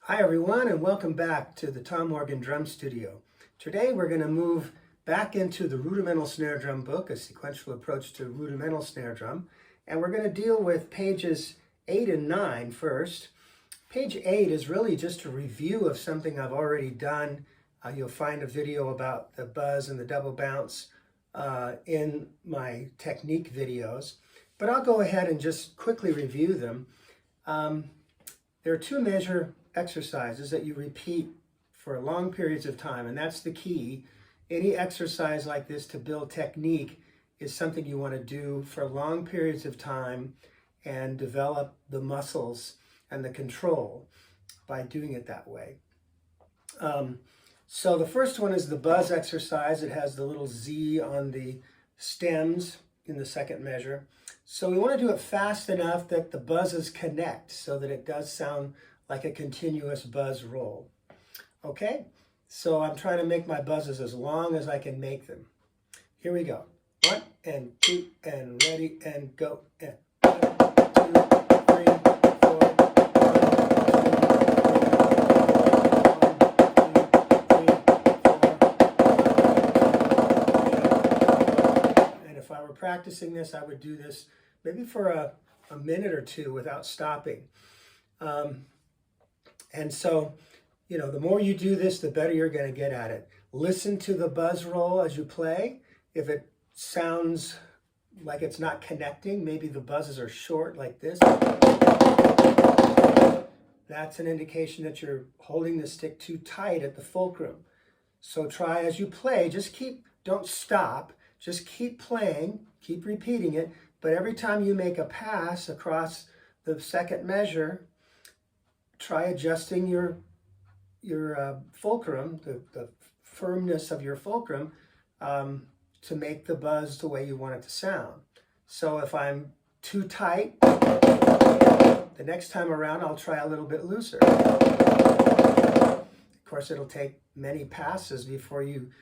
Hi everyone, and welcome back to the Tom Morgan Drum Studio. Today we're going to move back into the Rudimental Snare Drum book, A Sequential Approach to Rudimental Snare Drum, and we're going to deal with pages 8 and 9 first. Page 8 is really just a review of something I've already done. You'll find a video about the buzz and the double bounce in my technique videos, but I'll go ahead and just quickly review them. There are two measure exercises that you repeat for long periods of time, and that's the key. Any exercise like this to build technique is something you want to do for long periods of time and develop the muscles and the control by doing it that way. So the first one is the buzz exercise. It has the little Z on the stems in the second measure. So we want to do it fast enough that the buzzes connect so that it does sound like a continuous buzz roll. Okay, so I'm trying to make my buzzes as long as I can make them. Here we go. 1 and 2 and ready and go. And 1, 2, 3, 4. 1, 2, 3, 4. And if I were practicing this, I would do this maybe for a minute or two without stopping. And so, you know, the more you do this, the better you're going to get at it. Listen to the buzz roll as you play. If it sounds like it's not connecting, maybe the buzzes are short like this. That's an indication that you're holding the stick too tight at the fulcrum. So try as you play, don't stop, just keep playing, keep repeating it. But every time you make a pass across the second measure, try adjusting your fulcrum, the firmness of your fulcrum, to make the buzz the way you want it to sound. So if I'm too tight, the next time around I'll try a little bit looser. Of course, it'll take many passes before you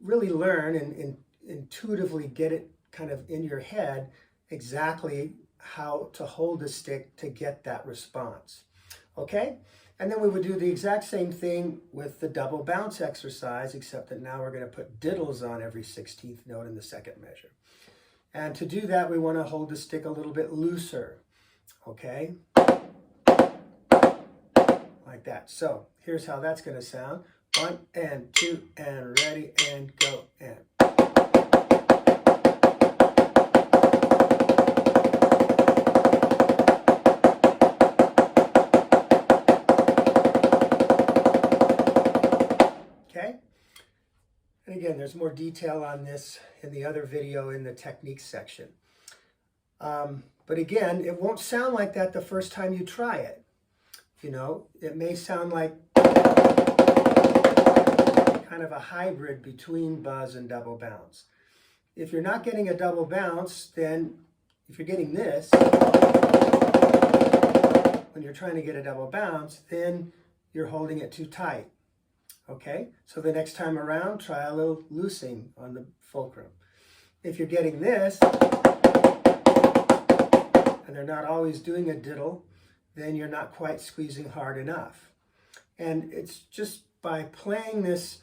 really learn and intuitively get it kind of in your head exactly how to hold the stick to get that response. Okay, and then we would do the exact same thing with the double bounce exercise, except that now we're going to put diddles on every 16th note in the second measure. And to do that, we want to hold the stick a little bit looser, okay, like that. So here's how that's going to sound. 1 and 2 and ready and go and. And again, there's more detail on this in the other video in the techniques section. But again, it won't sound like that the first time you try it. You know, it may sound like kind of a hybrid between buzz and double bounce. If you're not getting a double bounce, then if you're getting this, when you're trying to get a double bounce, then you're holding it too tight. Okay, so the next time around, try a little loosing on the fulcrum. If you're getting this, and they're not always doing a diddle, then you're not quite squeezing hard enough. And it's just by playing this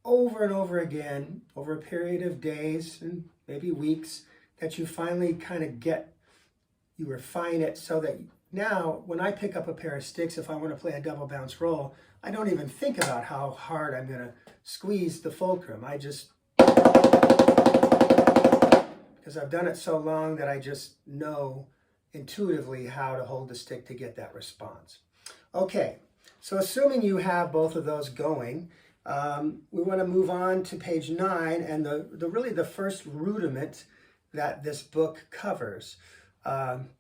over and over again, over a period of days and maybe weeks, that you finally kind of you refine it so that now, when I pick up a pair of sticks, if I want to play a double bounce roll, I don't even think about how hard I'm going to squeeze the fulcrum. I just, because I've done it so long that I just know intuitively how to hold the stick to get that response. Okay, so assuming you have both of those going, we want to move on to page 9 and really the first rudiment that this book covers.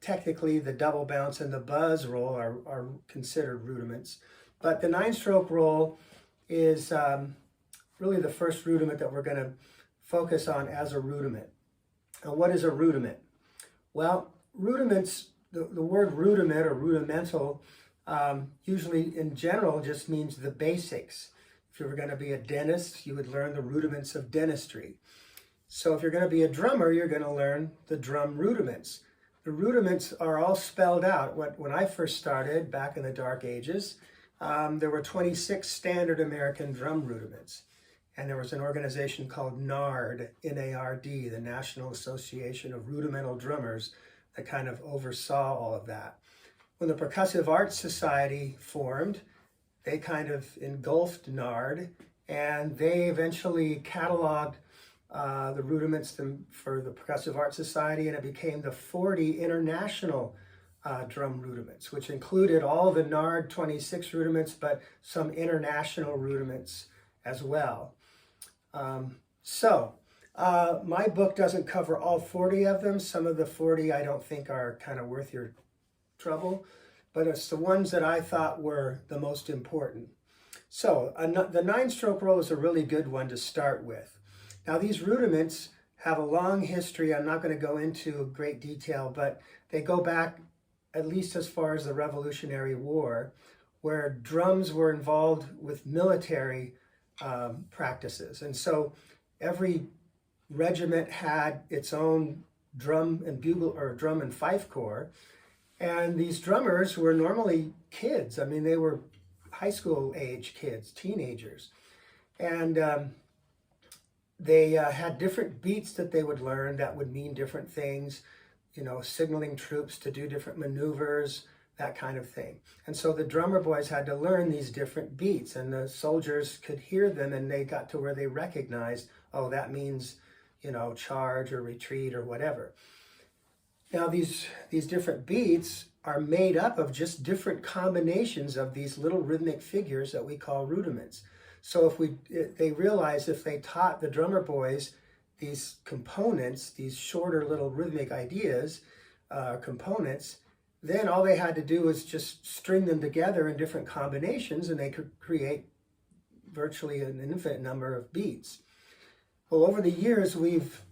Technically, the double bounce and the buzz roll are considered rudiments, but the 9-stroke roll is really the first rudiment that we're going to focus on as a rudiment. And what is a rudiment? Well, rudiments, the word rudiment or rudimental, usually in general just means the basics. If you were going to be a dentist, you would learn the rudiments of dentistry. So if you're going to be a drummer, you're going to learn the drum rudiments. The rudiments are all spelled out. When I first started back in the dark ages, there were 26 standard American drum rudiments. And there was an organization called NARD, N-A-R-D, the National Association of Rudimental Drummers, that kind of oversaw all of that. When the Percussive Arts Society formed, they kind of engulfed NARD, and they eventually cataloged the rudiments for the Percussive Arts Society, and it became the 40 international drum rudiments, which included all the NARD 26 rudiments, but some international rudiments as well. My book doesn't cover all 40 of them. Some of the 40 I don't think are kind of worth your trouble, but it's the ones that I thought were the most important. So the 9-stroke roll is a really good one to start with. Now these rudiments have a long history. I'm not going to go into great detail, but they go back at least as far as the Revolutionary War, where drums were involved with military practices. And so every regiment had its own drum and bugle, or drum and fife corps. And these drummers were normally kids. I mean, they were high school age kids, teenagers. And they had different beats that they would learn that would mean different things, you know, signaling troops to do different maneuvers, that kind of thing. And so the drummer boys had to learn these different beats, and the soldiers could hear them, and they got to where they recognized, oh, that means, you know, charge or retreat or whatever. Now these different beats are made up of just different combinations of these little rhythmic figures that we call rudiments. So they realized if they taught the drummer boys these components, these shorter little rhythmic ideas, components, then all they had to do was just string them together in different combinations, and they could create virtually an infinite number of beats. Well, over the years, we've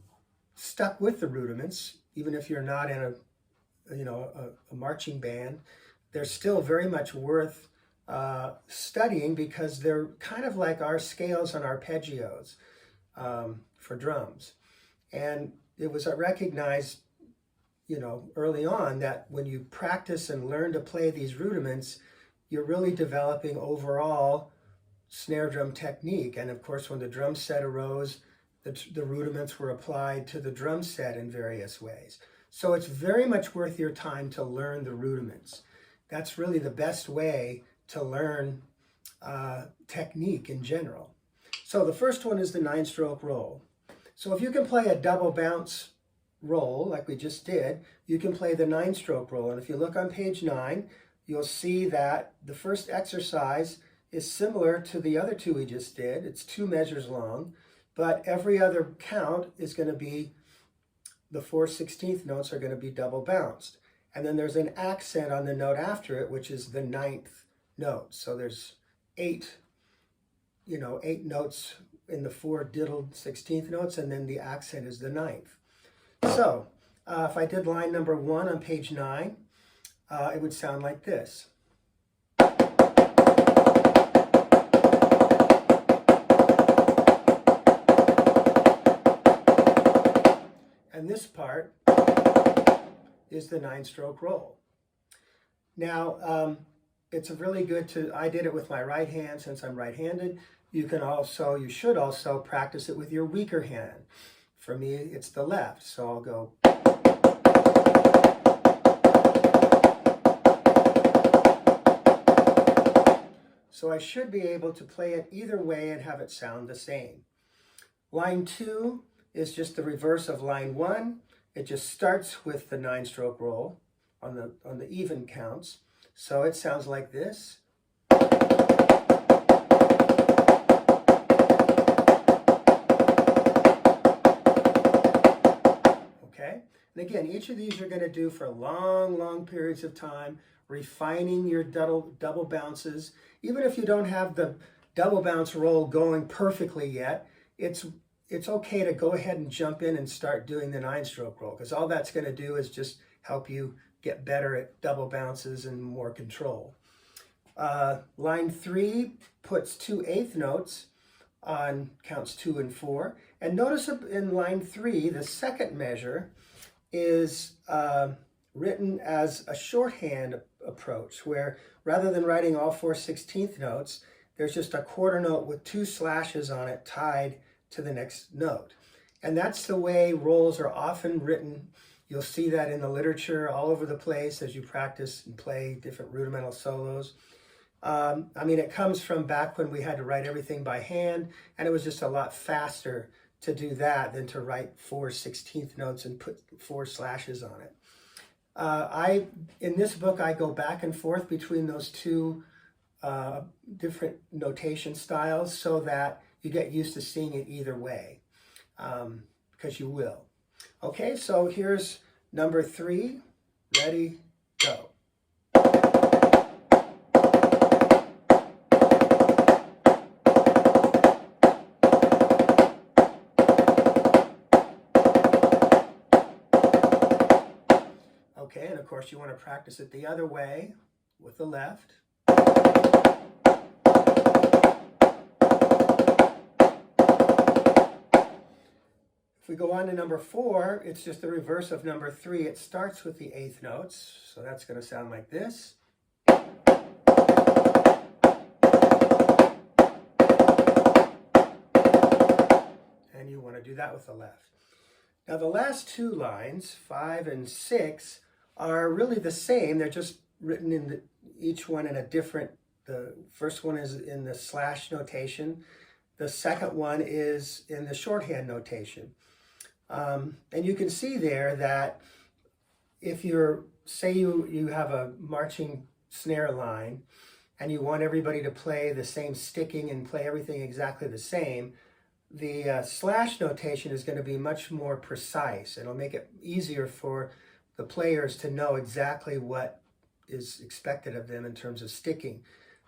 stuck with the rudiments, even if you're not in a marching band. They're still very much worth studying, because they're kind of like our scales and arpeggios for drums. And it was recognized, you know, early on, that when you practice and learn to play these rudiments, you're really developing overall snare drum technique. And of course, when the drum set arose, the rudiments were applied to the drum set in various ways. So it's very much worth your time to learn the rudiments. That's really the best way to learn technique in general. So the first one is the 9-stroke roll. So if you can play a double bounce roll like we just did, you can play the 9-stroke roll. And if you look on page 9, you'll see that the first exercise is similar to the other two we just did. It's 2 measures long, but every other count is going to be, the 4/16 notes are going to be double bounced. And then there's an accent on the note after it, which is the 9th note. So there's 8 notes in the 4 diddled 16th notes, and then the accent is the 9th. So if I did line number 1 on page 9, it would sound like this. And this part is the 9-stroke roll. Now, it's really good I did it with my right hand since I'm right-handed. You should also practice it with your weaker hand. For me, it's the left, so I'll go. So I should be able to play it either way and have it sound the same. Line 2 is just the reverse of line 1. It just starts with the 9-stroke roll on the even counts. So it sounds like this. Okay? And again, each of these you're going to do for long, long periods of time, refining your double bounces. Even if you don't have the double bounce roll going perfectly yet, it's okay to go ahead and jump in and start doing the 9-stroke roll, because all that's going to do is just help you get better at double bounces and more control. Line 3 puts 2 eighth notes on counts 2 and 4. And notice in line 3, the second measure is written as a shorthand approach, where rather than writing all 4 16th notes, there's just a quarter note with 2 slashes on it tied to the next note. And that's the way rolls are often written. You'll see that in the literature all over the place as you practice and play different rudimental solos. I mean, it comes from back when we had to write everything by hand, and it was just a lot faster to do that than to write 4 16th notes and put 4 slashes on it. In this book, I go back and forth between those two different notation styles so that you get used to seeing it either way, because you will. Okay, so here's number 3. Ready, go. Okay, and of course you want to practice it the other way with the left. If we go on to number 4, it's just the reverse of number 3. It starts with the 8th notes, so that's going to sound like this. And you want to do that with the left. Now the last 2 lines, 5 and 6, are really the same. They're just written in each one in a different, the first one is in the slash notation. The second one is in the shorthand notation. And you can see there that if you're, say you have a marching snare line and you want everybody to play the same sticking and play everything exactly the same, the slash notation is going to be much more precise. It'll make it easier for the players to know exactly what is expected of them in terms of sticking.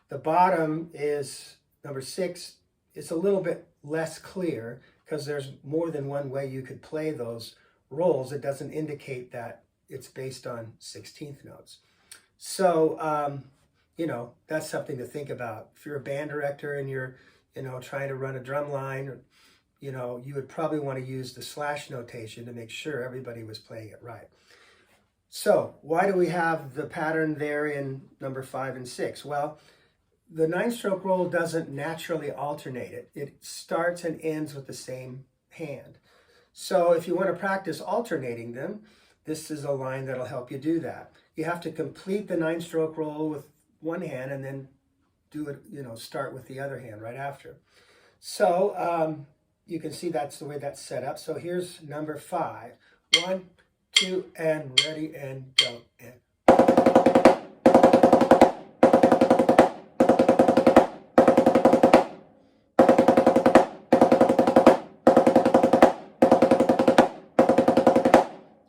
The bottom is number 6. It's a little bit less clear because there's more than one way you could play those rolls. It doesn't indicate that it's based on 16th notes. So, you know, that's something to think about. If you're a band director and you're, you know, trying to run a drum line, you know, you would probably want to use the slash notation to make sure everybody was playing it right. So why do we have the pattern there in number 5 and 6? Well, the 9-stroke roll doesn't naturally alternate it. It starts and ends with the same hand. So if you want to practice alternating them, this is a line that'll help you do that. You have to complete the 9-stroke roll with one hand and then do it, you know, start with the other hand right after. So you can see that's the way that's set up. So here's number 5. 1, 2, and ready, and go, and.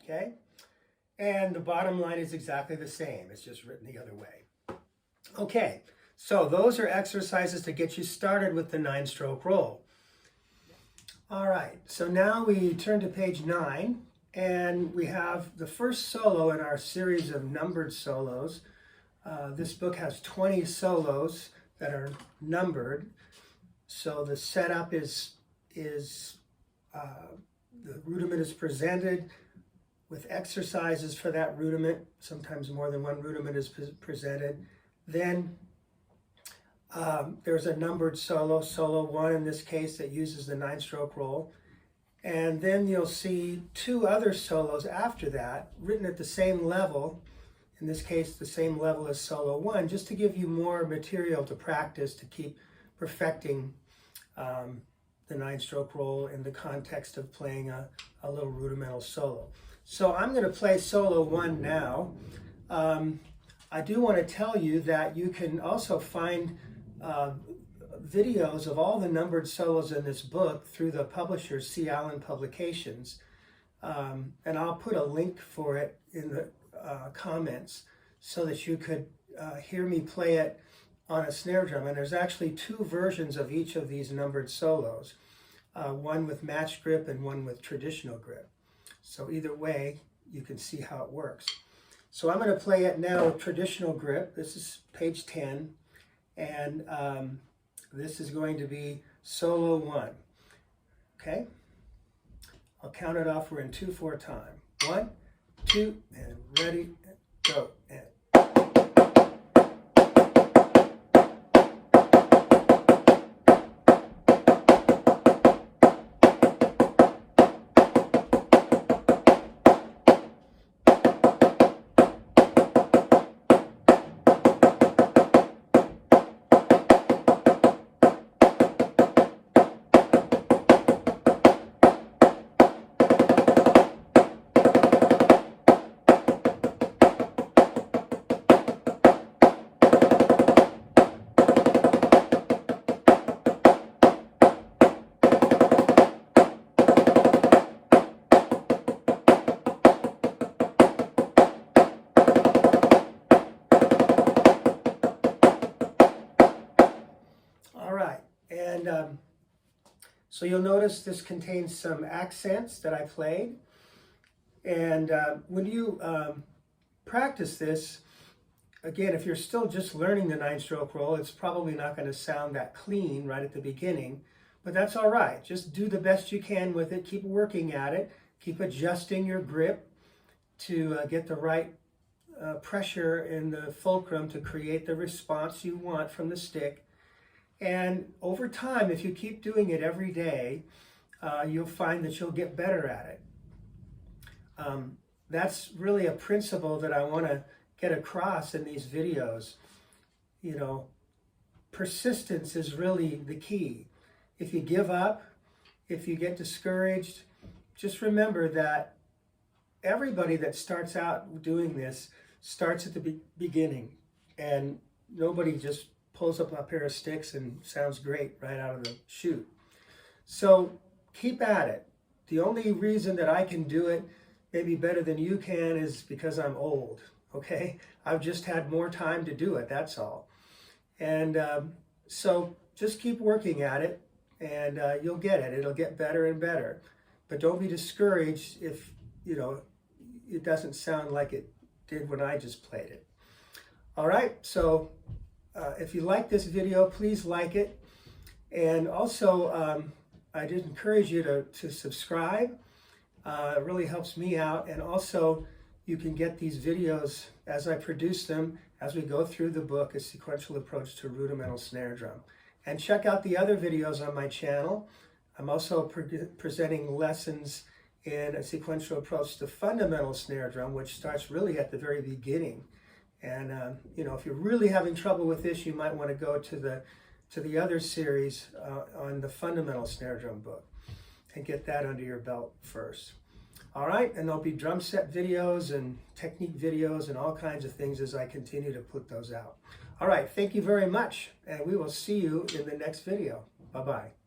Okay, and the bottom line is exactly the same. It's just written the other way. Okay, so those are exercises to get you started with the 9-stroke roll. All right, so now we turn to page 9, and we have the first solo in our series of numbered solos. This book has 20 solos that are numbered. So the setup is the rudiment is presented with exercises for that rudiment. Sometimes more than one rudiment is presented. Then there's a numbered solo, solo 1 in this case, that uses the 9-stroke roll. And then you'll see 2 other solos after that, written at the same level, in this case the same level as solo 1, just to give you more material to practice to keep perfecting the 9-stroke roll in the context of playing a little rudimental solo. So I'm going to play solo 1 now. I do want to tell you that you can also find videos of all the numbered solos in this book through the publisher C. Allen Publications. And I'll put a link for it in the comments so that you could hear me play it on a snare drum. And there's actually 2 versions of each of these numbered solos, one with match grip and one with traditional grip. So either way, you can see how it works. So I'm going to play it now with traditional grip. This is page 10, and this is going to be solo 1. Okay? I'll count it off. We're in 2/4 time. 1, 2, and ready, go. And all right, and so you'll notice this contains some accents that I played. And when you practice this, again, if you're still just learning the 9-stroke roll, it's probably not going to sound that clean right at the beginning, but that's all right. Just do the best you can with it. Keep working at it. Keep adjusting your grip to get the right pressure in the fulcrum to create the response you want from the stick. And over time, if you keep doing it every day, you'll find that you'll get better at it. That's really a principle that I want to get across in these videos. You know, persistence is really the key. If you give up, if you get discouraged, just remember that everybody that starts out doing this starts at the beginning, and nobody just pulls up a pair of sticks and sounds great right out of the chute. So keep at it. The only reason that I can do it maybe better than you can is because I'm old, okay? I've just had more time to do it, that's all. And so just keep working at it, and you'll get it. It'll get better and better. But don't be discouraged if, you know, it doesn't sound like it did when I just played it. All right, so if you like this video, please like it. And also, I did encourage you to subscribe. It really helps me out. And also, you can get these videos as I produce them, as we go through the book, A Sequential Approach to Rudimental Snare Drum. And check out the other videos on my channel. I'm also presenting lessons in a sequential approach to fundamental snare drum, which starts really at the very beginning. And you know, if you're really having trouble with this, you might want to go to the other series on the fundamental snare drum book and get that under your belt first. All right, and there'll be drum set videos and technique videos and all kinds of things as I continue to put those out. All right, thank you very much, and we will see you in the next video. Bye-bye.